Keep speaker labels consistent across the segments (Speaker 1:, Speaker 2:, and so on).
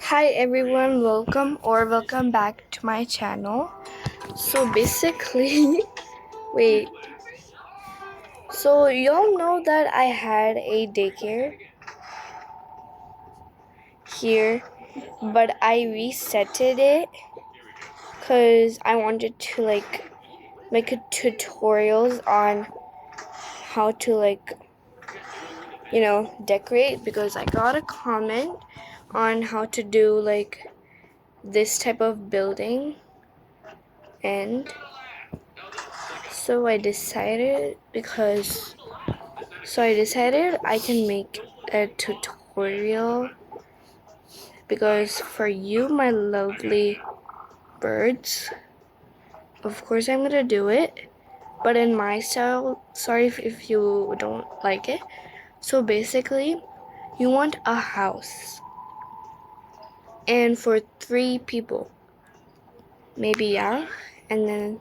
Speaker 1: Hi everyone, welcome back to my channel. So basically, wait. So y'all know that I had a daycare here, but I resetted it cuz I wanted to make a tutorials on how to decorate because I got a comment on how to do this type of building and So I decided I can make a tutorial because for you, my lovely birds, of course I'm gonna do it, but in my style. Sorry if you don't like it. So basically, you want a house, and for 3 people, maybe, yeah, and then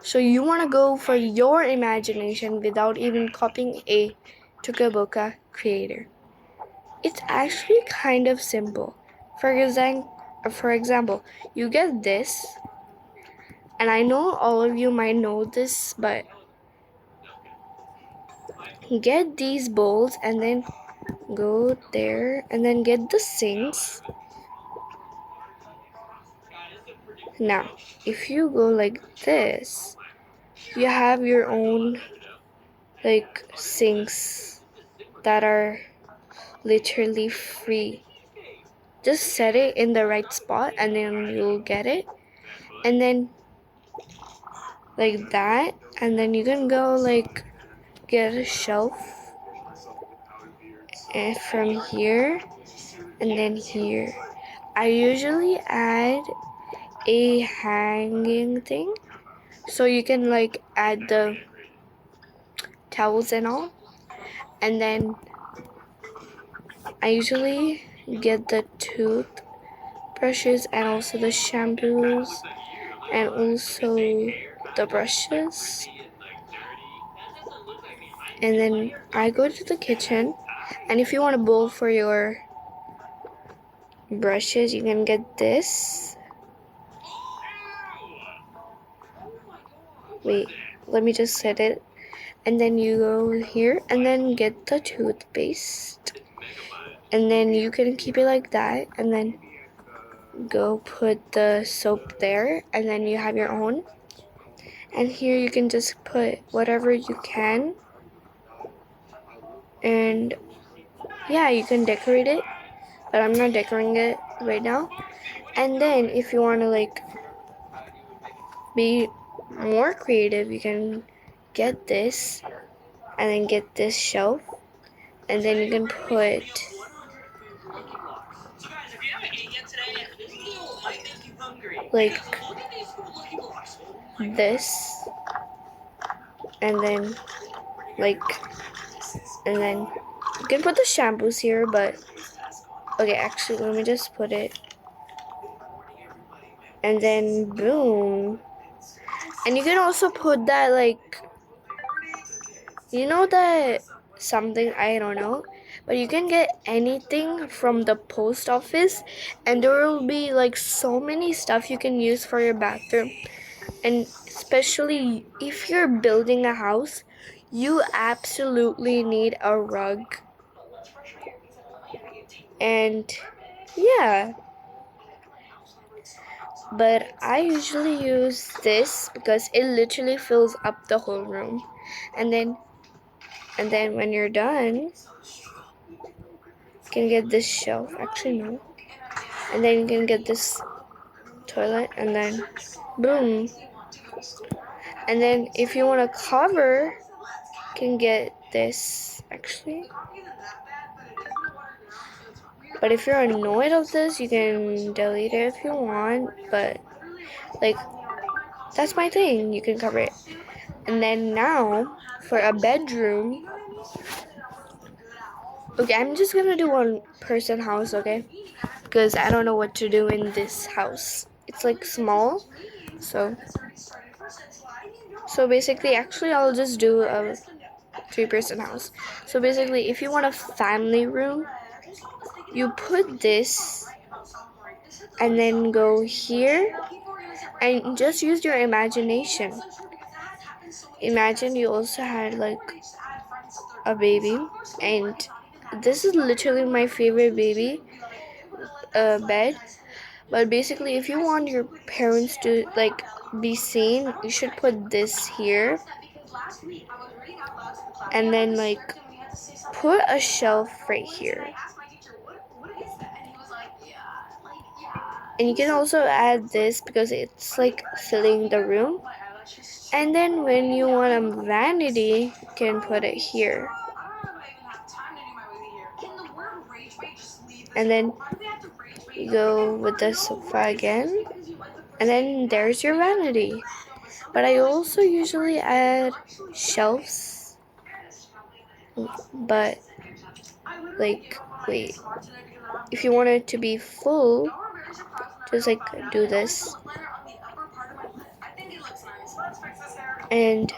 Speaker 1: so you want to go for your imagination without even copying a Tukaboka creator. It's actually kind of simple. For example, you get this, and I know all of you might know this, but get these bowls and then go there and then get the sinks. Now, if you go like this, you have your own sinks that are literally free. Just set it in the right spot and then you'll get it. And then like that, and then you can go get a shelf and from here and then here. I usually add a hanging thing so you can add the towels and all. And then I usually get the toothbrushes and also the shampoos and also the brushes. And then I go to the kitchen, and if you want a bowl for your brushes, you can get this. Wait, let me just set it. And then you go here and then get the toothpaste. And then you can keep it like that and then go put the soap there and then you have your own. And here you can just put whatever you can. And yeah, you can decorate it, but I'm not decorating it right now. And then if you want to be more creative, you can get this and then get this shelf and then you can put this and then you can put the shampoos here, but okay, actually let me just put it and then boom. And you can also put that that something, I don't know, but you can get anything from the post office and there will be so many stuff you can use for your bathroom. And especially if you're building a house, you absolutely need a rug. And yeah, but I usually use this because it literally fills up the whole room. And then when you're done, you can get this shelf. Actually, no. And then you can get this toilet, and then boom. And then if you want to cover, you can get this actually. But if you're annoyed of this, you can delete it if you want. But that's my thing. You can cover it. And then now for a bedroom. Okay, I'm just gonna do one person house, okay? Because I don't know what to do in this house. It's small, so basically, actually, I'll just do a 3-person house. So basically, if you want a family room, you put this and then go here and just use your imagination. Imagine you also had like a baby, and this is literally my favorite baby bed. But basically, if you want your parents to like be seen, you should put this here, and then like put a shelf right here. And you can also add this because it's like filling the room. And then when you want a vanity, you can put it here. And then you go with the sofa again. And then there's your vanity. But I also usually add shelves. But like, wait. If you want it to be full, just like do this. And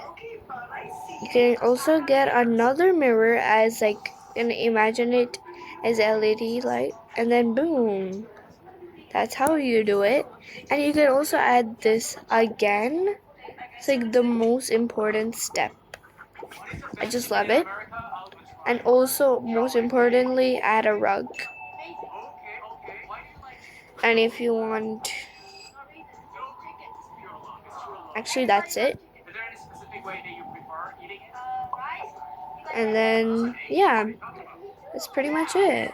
Speaker 1: you can also get another mirror as like, and imagine it as LED light, and then boom. That's how you do it. And you can also add this again. It's like the most important step. I just love it. And also, most importantly, add a rug. And if you want, actually that's it. And then, yeah, that's pretty much it.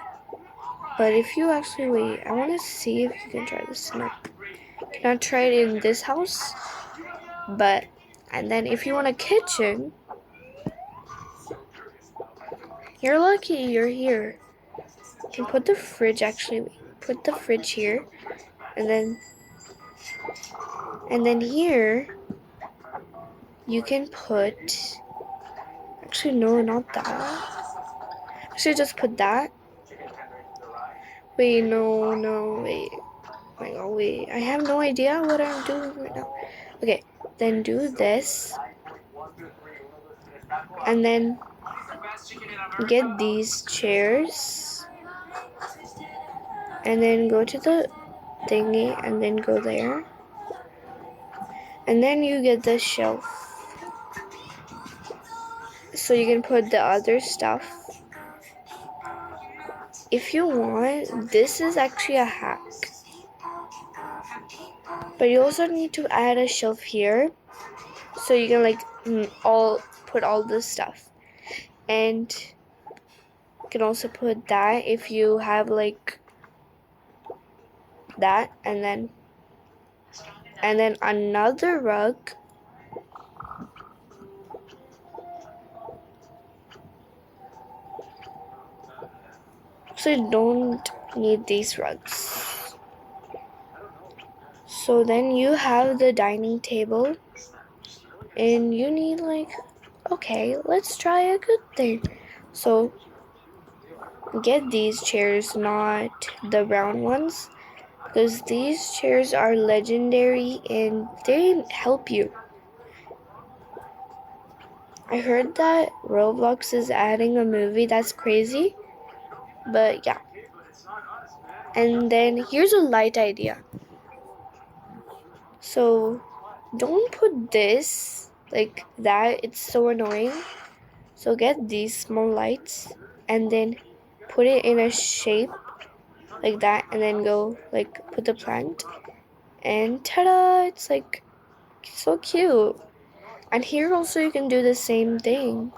Speaker 1: But if you actually wait, I want to see if you can try this. No, cannot try it in this house. But, and then if you want a kitchen, you're lucky you're here. You can put the fridge, actually, put the fridge here. And then here, you can put, actually no, not that. Actually just put that. Wait, no, wait. Oh my god, wait. I have no idea what I'm doing right now. Okay, then do this. And then get these chairs. And then go to the thingy and then go there. And then you get the shelf. So you can put the other stuff. If you want, this is actually a hack. But you also need to add a shelf here, so you can like put all this stuff. And you can also put that if you have like that, and then another rug. So you don't need these rugs. So then you have the dining table, and you need like, okay, let's try a good thing. So get these chairs, not the brown ones, because these chairs are legendary and they help you. I heard that Roblox is adding a movie. That's crazy. But yeah. And then here's a light idea. So don't put this like that. It's so annoying. So get these small lights and then put it in a shape like that, and then go like put the plant, and ta-da, it's like so cute. And here also you can do the same thing.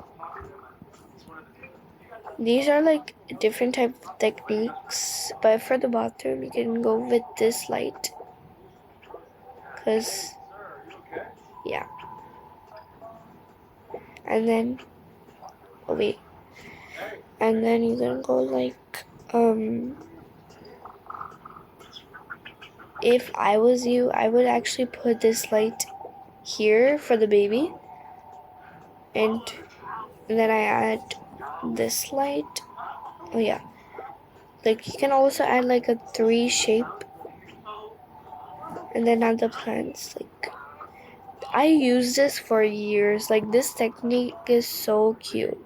Speaker 1: These are like different type of techniques, but for the bathroom you can go with this light, because yeah. And then wait, and then you can go like if I was you, I would actually put this light here for the baby, and then I add this light. Oh yeah, like you can also add like a 3 shape, and then add the plants. Like I use this for years. Like this technique is so cute.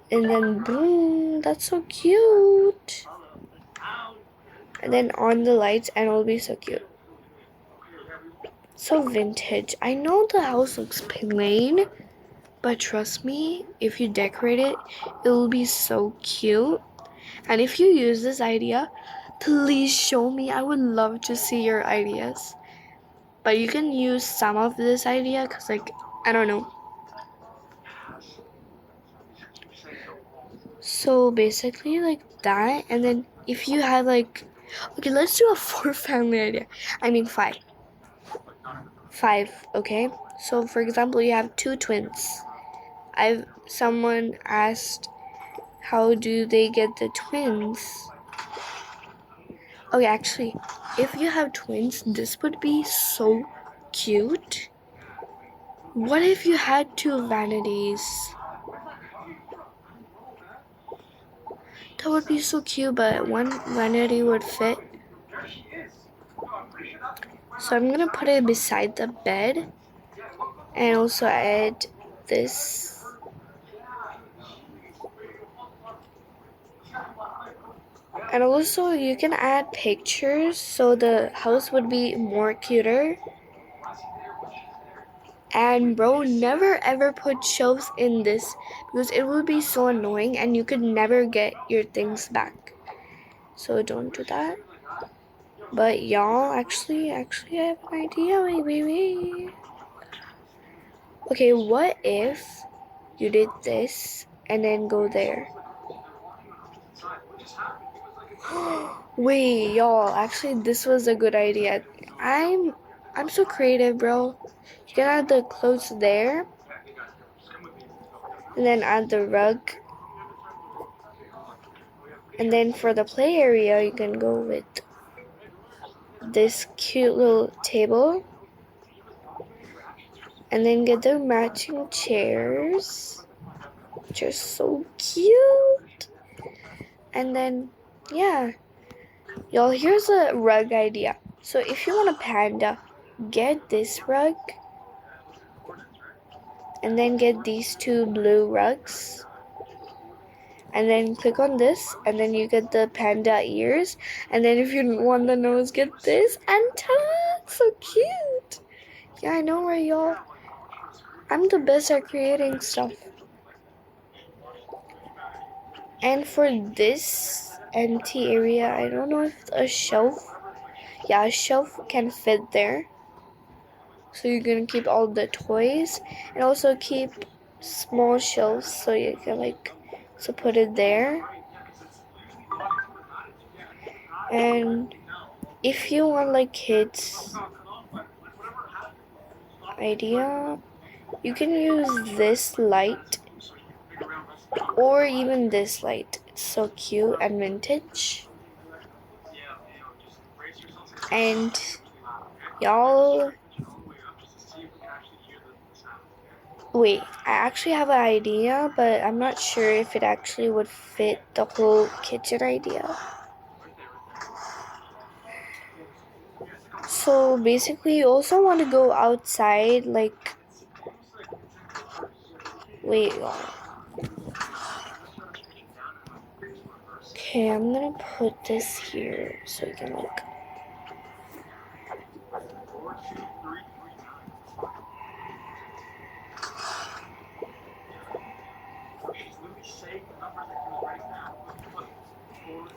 Speaker 1: And then boom, that's so cute. and then on the lights, and it'll be so cute. So vintage. I know the house looks plain, but trust me, if you decorate it, it will be so cute. And if you use this idea, please show me. I would love to see your ideas. But you can use some of this idea because, like, I don't know. So basically, like that. And then if you have, like, okay, let's do a 4 family idea. I mean, 5. 5, okay? So, for example, you have 2 twins. Someone asked, how do they get the twins? Okay, actually, if you have twins, this would be so cute. What if you had 2 vanities? That would be so cute, but one vanity would fit. So I'm gonna put it beside the bed and also add this. And also you can add pictures so the house would be more cuter. And bro, never ever put shelves in this because it would be so annoying and you could never get your things back. So don't do that. But y'all, actually I have an idea. Wait. Okay, what if you did this and then go there? Wait, y'all, actually this was a good idea. I'm so creative, bro. You can add the clothes there and then add the rug. And then for the play area, you can go with this cute little table. And then get the matching chairs, which are so cute. And then, yeah. Y'all, here's a rug idea. So if you want a panda, get this rug. And then get these 2 blue rugs. And then click on this, and then you get the panda ears. And then if you want the nose, get this. And ta-da! So cute! Yeah, I know, right, y'all? I'm the best at creating stuff. And for this empty area, I don't know if a shelf. Yeah, a shelf can fit there. So you're gonna keep all the toys and also keep small shelves so you can so put it there. And if you want kids idea, you can use this light or even this light. It's so cute and vintage. And y'all, wait, I actually have an idea, but I'm not sure if it actually would fit the whole kitchen idea. So basically, you also want to go outside, wait, okay, I'm gonna put this here so you can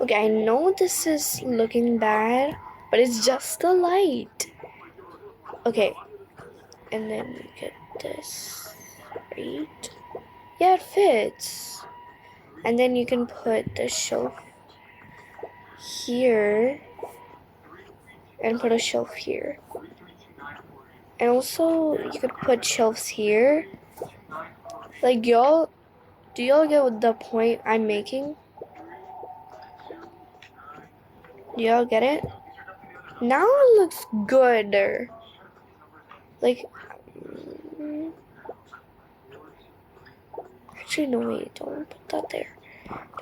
Speaker 1: okay, I know this is looking bad, but it's just the light. Okay, and then you get this, right? Yeah, it fits. And then you can put the shelf here and put a shelf here. And also, you could put shelves here. Y'all, do y'all get the point I'm making? Do y'all get it? Now it looks good. Actually, no, wait, don't put that there.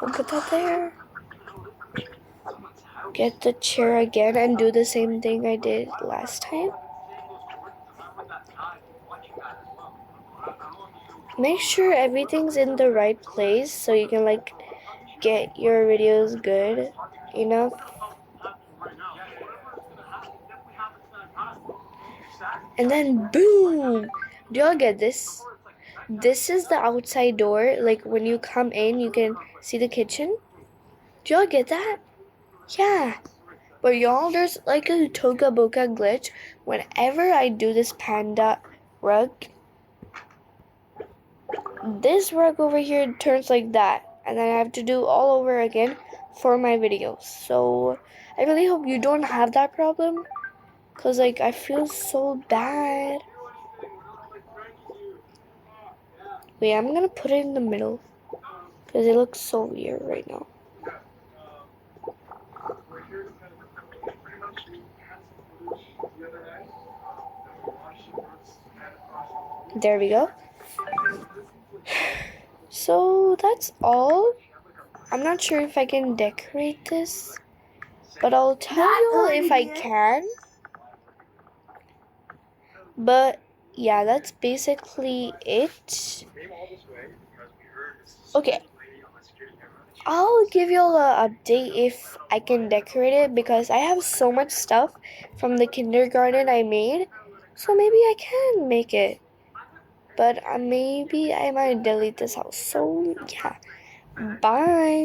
Speaker 1: Don't put that there. Get the chair again and do the same thing I did last time. Make sure everything's in the right place so you can get your videos good enough. And then boom! Do y'all get this? This is the outside door. Like when you come in, you can see the kitchen. Do y'all get that? Yeah. But y'all, there's like a Toga Boca glitch. Whenever I do this panda rug, this rug over here turns like that. And then I have to do all over again for my videos. So I really hope you don't have that problem. Because like I feel so bad. Wait, I'm going to put it in the middle. Because it looks so weird right now. There we go. So that's all. I'm not sure if I can decorate this, but I'll tell you if I can. But yeah, that's basically it. Okay. I'll give you an update if I can decorate it because I have so much stuff from the kindergarten I made. So maybe I can make it. But maybe I might delete this house. So yeah. Bye.